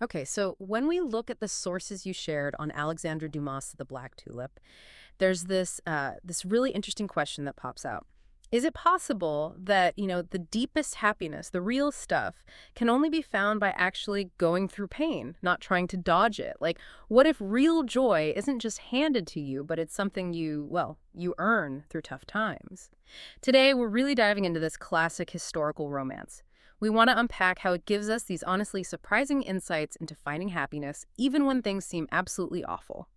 Okay, so when we look at the sources you shared on Alexandre Dumas' The Black Tulip, there's this really interesting question that pops out. Is it possible that, the deepest happiness, the real stuff, can only be found by actually going through pain, not trying to dodge it? Like, what if real joy isn't just handed to you, but it's something you earn through tough times? Today, we're really diving into this classic historical romance. We want to unpack how it gives us these honestly surprising insights into finding happiness, even when things seem absolutely awful.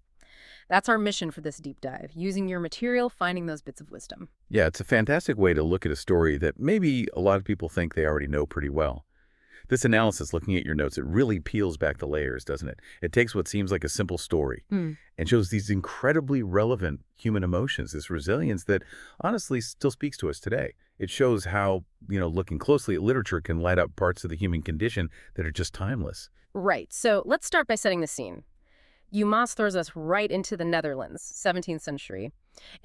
That's our mission for this deep dive, using your material, finding those bits of wisdom. Yeah, it's a fantastic way to look at a story that maybe a lot of people think they already know pretty well. This analysis, looking at your notes, it really peels back the layers, doesn't it? It takes what seems like a simple story Hmm. and shows these incredibly relevant human emotions, this resilience that honestly still speaks to us today. It shows how, looking closely at literature can light up parts of the human condition that are just timeless. Right, so let's start by setting the scene. Dumas throws us right into the Netherlands, 17th century.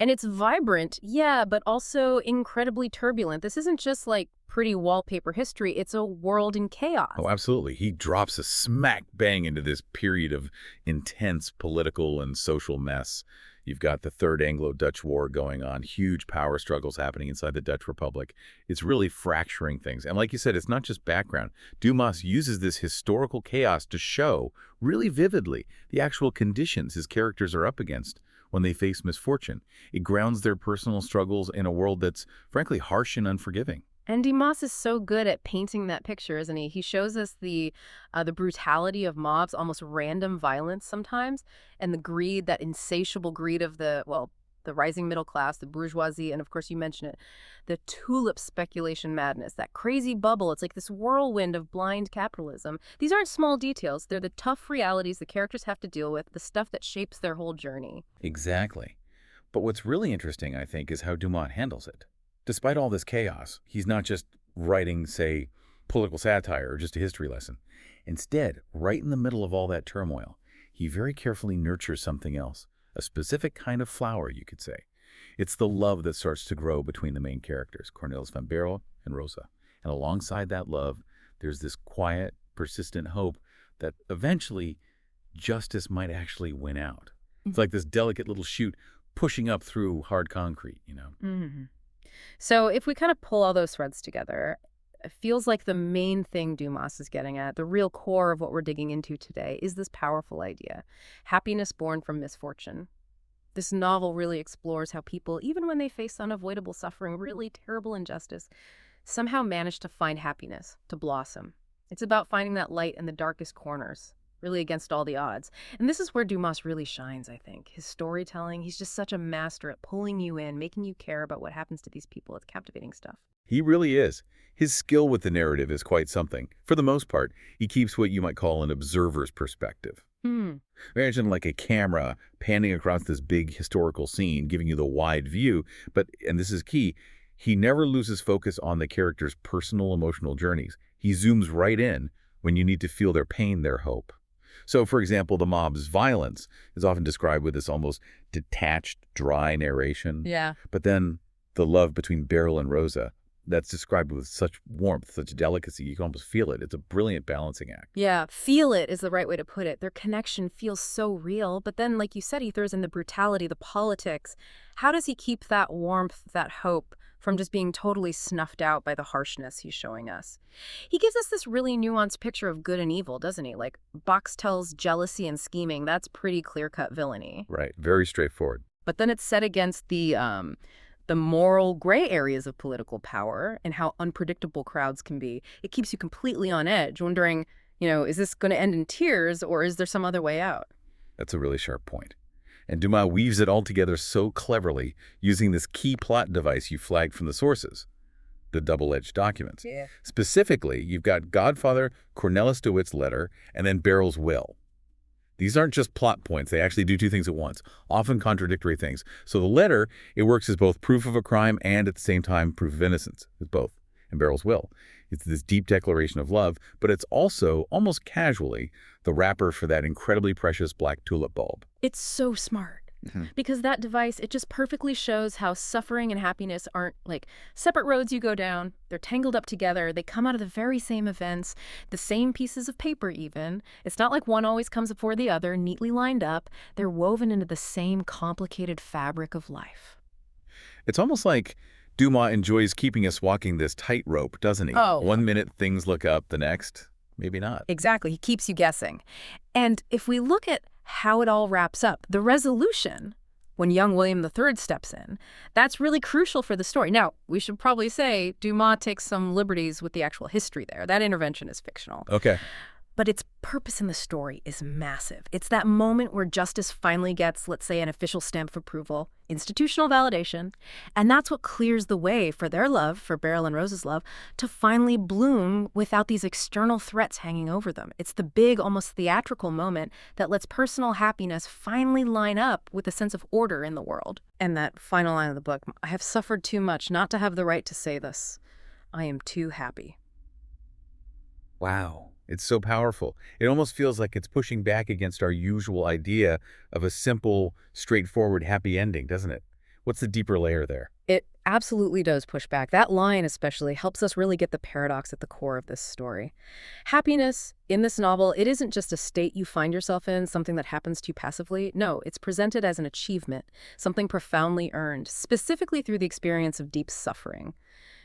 And it's vibrant, yeah, but also incredibly turbulent. This isn't just like pretty wallpaper history, it's a world in chaos. Oh, absolutely. He drops a smack bang into this period of intense political and social mess. You've got the Third Anglo-Dutch War going on, huge power struggles happening inside the Dutch Republic. It's really fracturing things. And like you said, it's not just background. Dumas uses this historical chaos to show, really vividly, the actual conditions his characters are up against when they face misfortune. It grounds their personal struggles in a world that's, frankly, harsh and unforgiving. And Dimas is so good at painting that picture, isn't he? He shows us the brutality of mobs, almost random violence sometimes, and the greed, that insatiable greed of the rising middle class, the bourgeoisie, and of course you mentioned it, the tulip speculation madness, that crazy bubble. It's like this whirlwind of blind capitalism. These aren't small details. They're the tough realities the characters have to deal with, the stuff that shapes their whole journey. Exactly. But what's really interesting, I think, is how Dumont handles it. Despite all this chaos, he's not just writing, say, political satire or just a history lesson. Instead, right in the middle of all that turmoil, he very carefully nurtures something else, a specific kind of flower, you could say. It's the love that starts to grow between the main characters, Cornelis van Barrel and Rosa. And alongside that love, there's this quiet, persistent hope that eventually justice might actually win out. It's like this delicate little shoot pushing up through hard concrete. Hmm. So if we kind of pull all those threads together, it feels like the main thing Dumas is getting at, the real core of what we're digging into today, is this powerful idea: happiness born from misfortune. This novel really explores how people, even when they face unavoidable suffering, really terrible injustice, somehow manage to find happiness, to blossom. It's about finding that light in the darkest corners, really against all the odds. And this is where Dumas really shines, I think. His storytelling, he's just such a master at pulling you in, making you care about what happens to these people. It's captivating stuff. He really is. His skill with the narrative is quite something. For the most part, he keeps what you might call an observer's perspective. Hmm. Imagine like a camera panning across this big historical scene, giving you the wide view. But, and this is key, he never loses focus on the character's personal emotional journeys. He zooms right in when you need to feel their pain, their hope. So, for example, the mob's violence is often described with this almost detached, dry narration. Yeah. But then the love between Beryl and Rosa, that's described with such warmth, such delicacy, you can almost feel it. It's a brilliant balancing act. Yeah, feel it is the right way to put it. Their connection feels so real, but then, like you said, he throws in the brutality, the politics. How does he keep that warmth, that hope, from just being totally snuffed out by the harshness he's showing us? He gives us this really nuanced picture of good and evil, doesn't he? Like, Boxtel's jealousy and scheming, that's pretty clear-cut villainy. Right. Very straightforward. But then it's set against the moral gray areas of political power and how unpredictable crowds can be. It keeps you completely on edge, wondering, is this going to end in tears or is there some other way out? That's a really sharp point. And Dumas weaves it all together so cleverly using this key plot device you flagged from the sources, the double-edged documents. Yeah. Specifically, you've got Godfather Cornelis de Witt's letter and then Beryl's will. These aren't just plot points. They actually do two things at once, often contradictory things. So the letter, it works as both proof of a crime and at the same time proof of innocence. It's both. And Beryl's will. It's this deep declaration of love, but it's also, almost casually, the wrapper for that incredibly precious black tulip bulb. It's so smart. Mhm. because that device, it just perfectly shows how suffering and happiness aren't like separate roads you go down. They're tangled up together. They come out of the very same events, the same pieces of paper even. It's not like one always comes before the other, neatly lined up. They're woven into the same complicated fabric of life. It's almost like Dumas enjoys keeping us walking this tightrope, doesn't he? Oh, One minute things look up, the next, maybe not. exactly. He keeps you guessing. And if we look at how it all wraps up, the resolution, when young William III steps in, that's really crucial for the story. Now, we should probably say Dumas takes some liberties with the actual history there. That intervention is fictional. Okay. But its purpose in the story is massive. It's that moment where justice finally gets, let's say, an official stamp of approval, institutional validation, and that's what clears the way for their love, for Beryl and Rose's love, to finally bloom without these external threats hanging over them. It's the big, almost theatrical moment that lets personal happiness finally line up with a sense of order in the world. And that final line of the book, I have suffered too much not to have the right to say this. I am too happy. Wow. It's so powerful. It almost feels like it's pushing back against our usual idea of a simple, straightforward, happy ending, doesn't it? What's the deeper layer there? It absolutely does push back. That line especially helps us really get the paradox at the core of this story. Happiness in this novel, it isn't just a state you find yourself in, something that happens to you passively. No, it's presented as an achievement, something profoundly earned, specifically through the experience of deep suffering.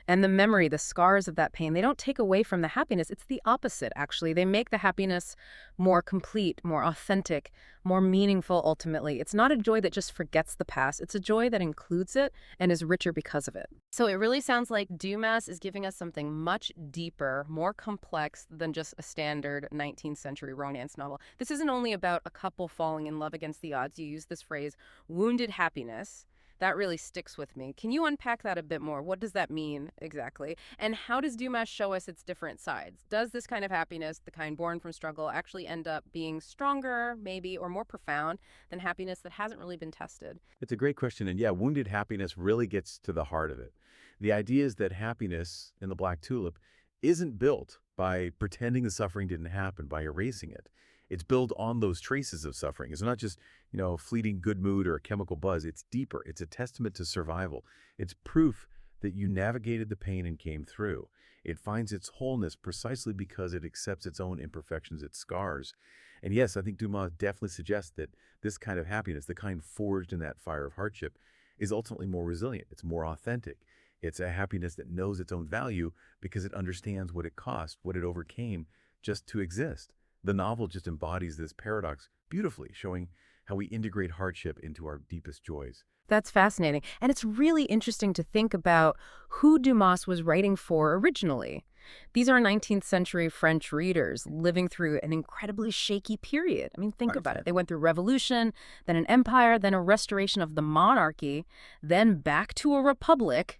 And the memory, the scars of that pain, they don't take away from the happiness. It's the opposite, actually. They make the happiness more complete, more authentic, more meaningful, ultimately. It's not a joy that just forgets the past. It's a joy that includes it and is richer because of it. So it really sounds like Dumas is giving us something much deeper, more complex than just a standard 19th century romance novel. This isn't only about a couple falling in love against the odds. You use this phrase, wounded happiness. That really sticks with me. Can you unpack that a bit more? What does that mean exactly? And how does Dumas show us its different sides? Does this kind of happiness, the kind born from struggle, actually end up being stronger, maybe, or more profound than happiness that hasn't really been tested? It's a great question. And yeah, wounded happiness really gets to the heart of it. The idea is that happiness in the Black Tulip isn't built by pretending the suffering didn't happen, by erasing it. It's built on those traces of suffering. It's not just, a fleeting good mood or a chemical buzz. It's deeper. It's a testament to survival. It's proof that you navigated the pain and came through. It finds its wholeness precisely because it accepts its own imperfections, its scars. And yes, I think Dumas definitely suggests that this kind of happiness, the kind forged in that fire of hardship, is ultimately more resilient. It's more authentic. It's a happiness that knows its own value because it understands what it cost, what it overcame just to exist. The novel just embodies this paradox beautifully, showing how we integrate hardship into our deepest joys. That's fascinating. And it's really interesting to think about who Dumas was writing for originally. These are 19th century French readers living through an incredibly shaky period. I mean, think about it. They went through revolution, then an empire, then a restoration of the monarchy, then back to a republic,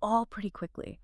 all pretty quickly.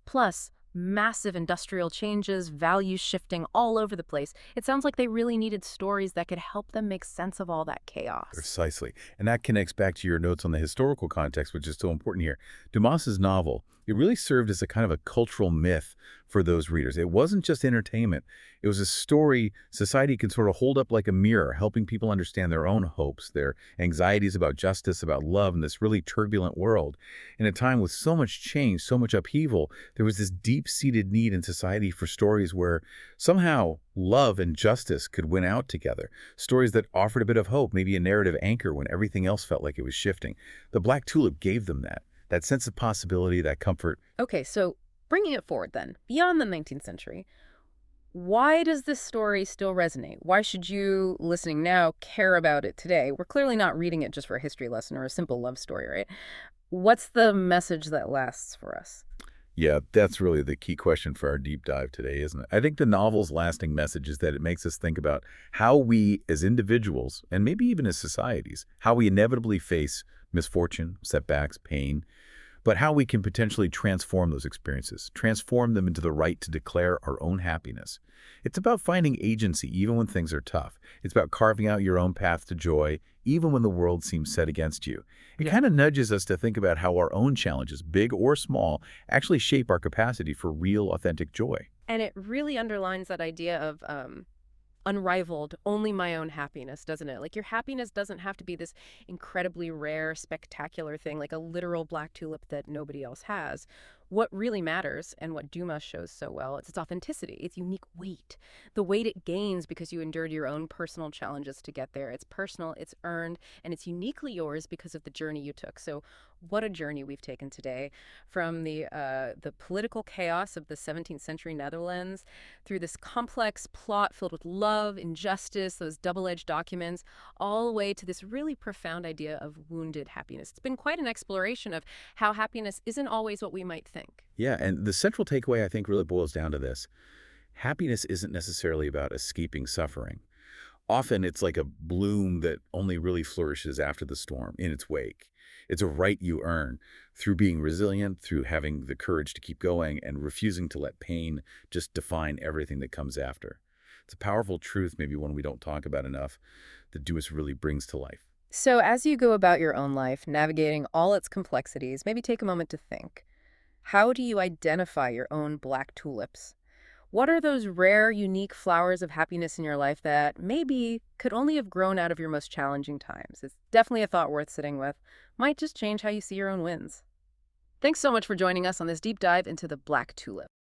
Plus, massive industrial changes, values shifting all over the place. It sounds like they really needed stories that could help them make sense of all that chaos. Precisely. And that connects back to your notes on the historical context, which is so important here. Dumas's novel, it really served as a kind of a cultural myth for those readers. It wasn't just entertainment. It was a story society could sort of hold up like a mirror, helping people understand their own hopes, their anxieties about justice, about love in this really turbulent world. In a time with so much change, so much upheaval, there was this deep-seated need in society for stories where somehow love and justice could win out together. Stories that offered a bit of hope, maybe a narrative anchor when everything else felt like it was shifting. The Black Tulip gave them that sense of possibility, that comfort. Okay, so bringing it forward then, beyond the 19th century, why does this story still resonate? Why should you, listening now, care about it today? We're clearly not reading it just for a history lesson or a simple love story, right? What's the message that lasts for us? Yeah, that's really the key question for our deep dive today, isn't it? I think the novel's lasting message is that it makes us think about how we as individuals, and maybe even as societies, how we inevitably face misfortune, setbacks, pain, but how we can potentially transform those experiences, transform them into the right to declare our own happiness. It's about finding agency even when things are tough. It's about carving out your own path to joy even when the world seems set against you. It kind of nudges us to think about how our own challenges, big or small, actually shape our capacity for real, authentic joy. And it really underlines that idea of unrivaled, only my own happiness, doesn't it? Like your happiness doesn't have to be this incredibly rare, spectacular thing, like a literal black tulip that nobody else has. What really matters, and what Dumas shows so well, it's its authenticity, its unique weight, the weight it gains because you endured your own personal challenges to get there. It's personal, it's earned, and it's uniquely yours because of the journey you took. So, what a journey we've taken today, from the political chaos of the 17th century Netherlands through this complex plot filled with love, injustice, those double-edged documents, all the way to this really profound idea of wounded happiness. It's been quite an exploration of how happiness isn't always what we might think. Yeah, and the central takeaway I think really boils down to this. Happiness isn't necessarily about escaping suffering. Often it's like a bloom that only really flourishes after the storm, in its wake. It's a right you earn through being resilient, through having the courage to keep going, and refusing to let pain just define everything that comes after. It's a powerful truth, maybe one we don't talk about enough, that Dumas really brings to life. So, as you go about your own life, navigating all its complexities, maybe take a moment to think. How do you identify your own black tulips? What are those rare, unique flowers of happiness in your life that maybe could only have grown out of your most challenging times? It's definitely a thought worth sitting with. Might just change how you see your own wins. Thanks so much for joining us on this deep dive into the black tulip.